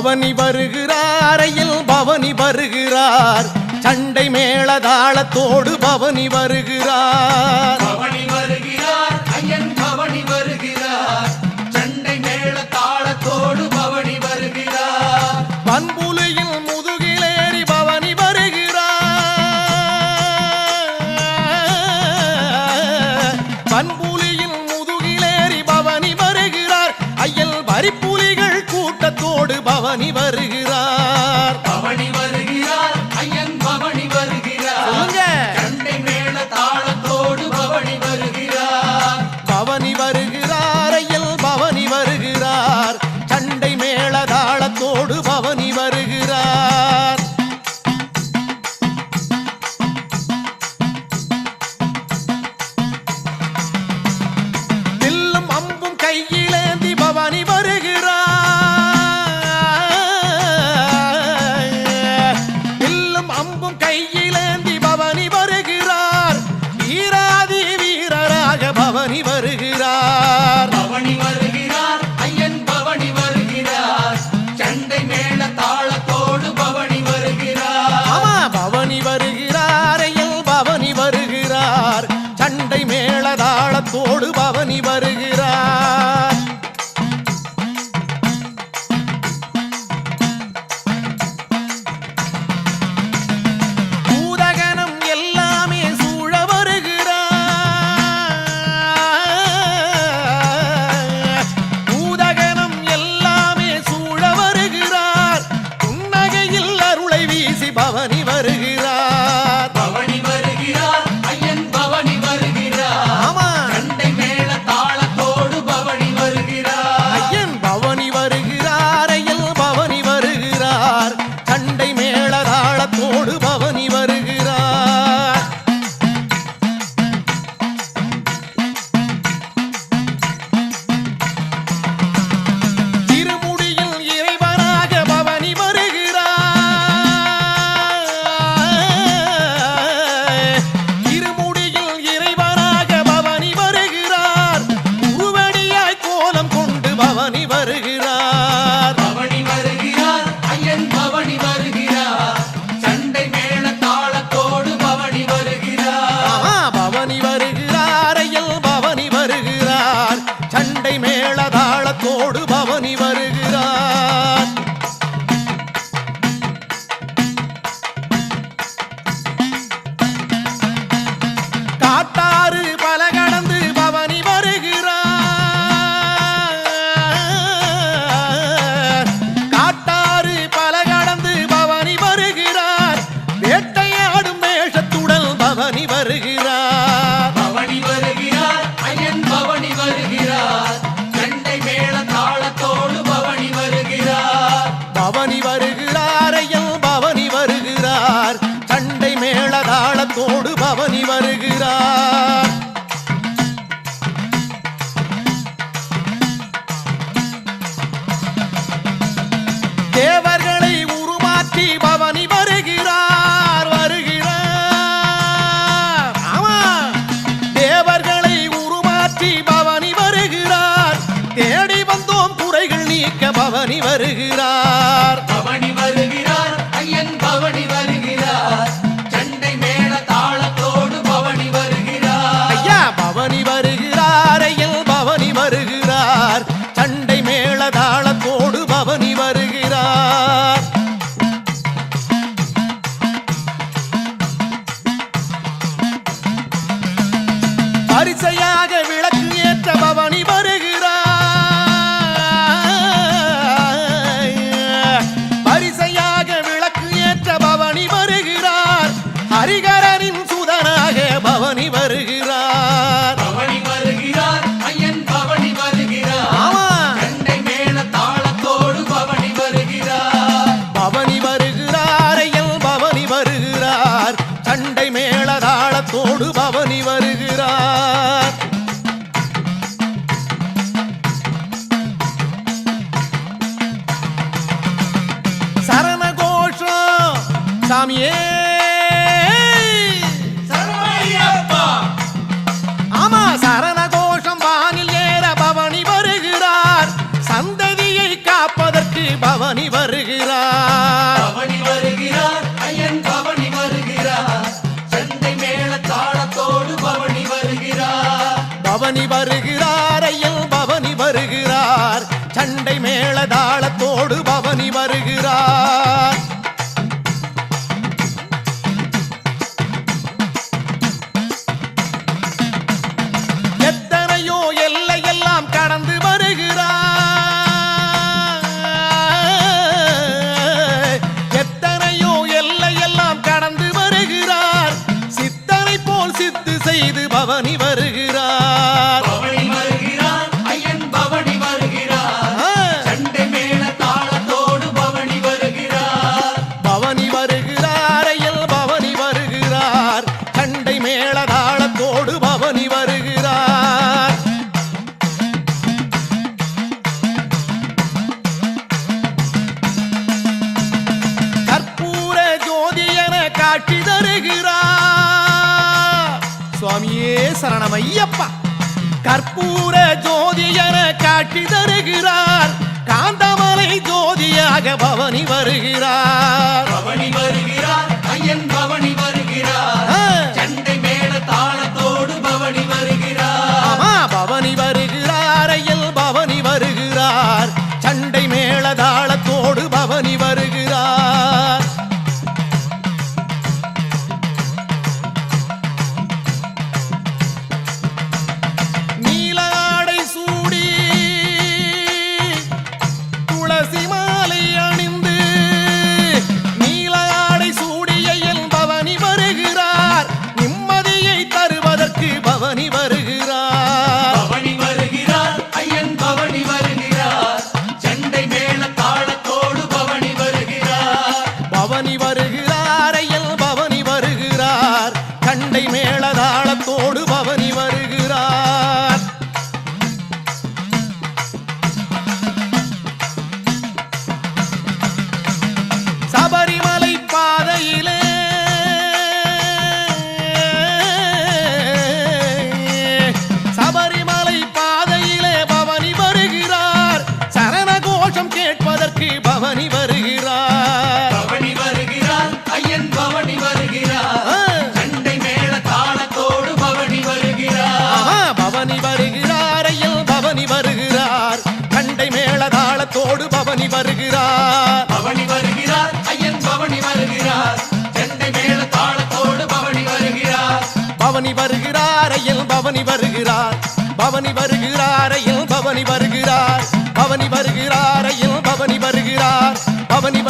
பவனி வருகிறார் ஐயன் பவனி வருகிறார் சண்டை மேளதாளத்தோடு பவனி வருகிறார் பவனி வருகிறார் ஐயன் பவனி வருகிறார் சண்டை மேளதாளத்தோடு பவனி வருகிறார் பண்புலியில் முதுகிலேறி பவனி வருகிறார் பண்புலியில் முதுகிலேறி பவனி வருகிறார் ஐயன் வரிப்புலிகள் கூட்டத்தோடு பவனி வருகிறார் பவனி வருகிறார் ஐயன் பவனி வருகிறார் சண்டை மேளதாளத்தோடு பவனி வருகிறார் பவனி வருகிறார் ஐயன் பவனி வருகிறார் சண்டை மேளதாளத்தோடு பவனி வருகிறார் வில்லும் அம்பும் கையிலேந்தி பவனி வருகிறார் வில்லும் அம்பும் கையிலேந்தி பவனி வருகிறார் வீராதி வீரராக பவனி வருகிறார் பவனி வருகிறார் ஐயன் பவனி வருகிறார் சண்டை மேளதாளத்தோடு பவனி வருகிறார் ஆமா பவனி வருகிறார் ஐயன் பவனி வருகிறார் சண்டை மேளதாளத்தோடு பவனி வருகிறார் பூதகணம் எல்லாமே சூழ வருகிறார் பூதகணம் எல்லாமே சூழ வருகிறார் புன்னகையில் அருளை வீசி பவனி வருகிறார் பவனி வருகிறார் ஐயன் பவனி வருகிறார் ஆமா சண்டை மேளதாளத்தோடு பவனி வருகிறார் ஐயன் பவனி வருகிறார் ஐயன் பவனி வருகிறார் சண்டை மேளதாளத்தோடு பவனி வருகிறார் திருமுடியில் இறைவனாக பவனி வருகிறார் திருமுடியில் இறைவனாக பவனி வருகிறார் உருவடியாய் கோலம் கொண்டு பவனி வருகிறார் பவனி வருகிறார் ஐயன் பவனி வருகிறார் சண்டை மேளதாளத்தோடு பவனி வருகிறார் ஆமா பவனி வருகிறார் ஐயன் பவனி வருகிறார் சண்டை மேளதாளத்தோடு பவனி வருகிறார் காட்டாறு பல கடந்து பவனி வருகிறார் காட்டாறு பல கடந்து பவனி வருகிறார் வேட்டையாடும் வேஷத்துடன் பவனி வருகிறார் பவனி வருகிறார் ஐயன் பவனி வருகிறார் சண்டை மேளதாளத்தோடு பவனி வருகிறார் பவனி வருகிறார் ஐயன் பவனி வருகிறார் சண்டை மேளதாளத்தோடு பவனி வருகிறார் தேவர்களை உருமாற்றி பவனி வருகிறார் வருகிறார் ஆமா தேவர்களை உருமாற்றி பவனி வருகிறார் தேடி வந்தோம் குறைகள் நீக்க பவனி வருகிறார் பவனி வருகிறார் ஐயன் பவனி வருகிறார் சண்டை மேளதாளத்தோடு பவனி வருகிறார் ஐயா பவனி வருகிறார் ஐயன் பவனி வருகிறார் சண்டை மேளதாளத்தோடு பவனி வருகிறார் பரிசையாக விளக்கு ஏற்ற பவனி வருகிறார் பரிசையாக விளக்கு ஏற்ற பவனி வருகிறார் ஹரிகரனின் சுதனாக பவனி வருகிறார் பவனி வருகிறார் ஐயன் பவனி வருகிறார் ஆமா சண்டை மேளதாளத்தோடு பவனி வருகிறார் பவனி வருகிறார் ஐயன் பவனி வருகிறார் சண்டை மேளதாளத்தோடு பவனி வருகிறார் சரண கோஷம் சாமியே சரவணையப்பா ஆமா சரண கோஷம் வானில் ஏற பவனி வருகிறார் சந்ததியை காப்பதற்கு பவனி வருகிறார் பவனி வருகிறார் ஐயன் பவனி வருகிறார் சண்டை மேள தாளத்தோடு பவனி வருகிறார் எத்தனையோ எல்லையெல்லாம் கடந்து வருகிறார் எத்தனையோ எல்லையெல்லாம் கடந்து வருகிறார் சித்தனை போல் சித்து செய்து பவனி வருகிறார் பவனி வருகிறார் ஐயன் பவனி வருகிறார் சண்டை மேள தாளத்தோடு பவனி வருகிறார் பவனி வருகிறார் ஐயன் பவனி வருகிறார் சண்டை மேள தாளத்தோடு பவனி வருகிறார் கற்பூர ஜோதி என காட்சி தருகிறார் சுவாமியே சரணம் ஐயப்பா கற்பூர ஜோதி என காட்சி தருகிறார் காந்தமலை ஜோதியாக பவனி வருகிறார் பவனி வருகிறார் ஐயன் பவனி வருகிறார் சண்டை மேள தாளத்தோடு பவனி வருகிறார் ஆமா பவனி வருகிறார் ஐயன் பவனி வருகிறார் சண்டை மேள தாளத்தோடு பவனி வருகிறார் நீலாடை சூடி துளசி மாலை அணிந்து நீலாடை சூடியையில் பவனி வருகிறார் நிம்மதியை தருவதற்கு பவனி வருகிறார் பவனி வருகிறார் ஐயன் பவனி வருகிறார் சண்டை மேள தாளத்தோடு பவனி வருகிறார் பவனி வருகிறார் ஐயன் பவனி வருகிறார் கண்டை மேள தாளத்தோடு பவனி வருகிறார் சபரிமலை பாதையிலே சபரிமலை பாதையிலே பவனி வருகிறார் சரண கோஷம் கேட்பதற்கு பவனி வருகிறார் பவனி வருகிறார் ஐயன் பவனி வருகிறார் சண்டை மேள தாளத்தோடு பவனி வருகிறார் ஆஹா, பவனி வருகிறார் ஐயன் பவனி வருகிறார் கண்டை மேள தாளத்தோடு பவனி வருகிறார் பவனி வருகிறார் ஐயன் பவனி வருகிறார் சண்டை மேள தாளத்தோடு பவனி வருகிறார் பவனி வருகிறார் ஐயன் பவனி வருகிறார் பவனி வருகிறார் ஐயன் பவனி வருகிறார் பவனி வருகிறார் ஐயன் பவனி வருகிறார் பவனி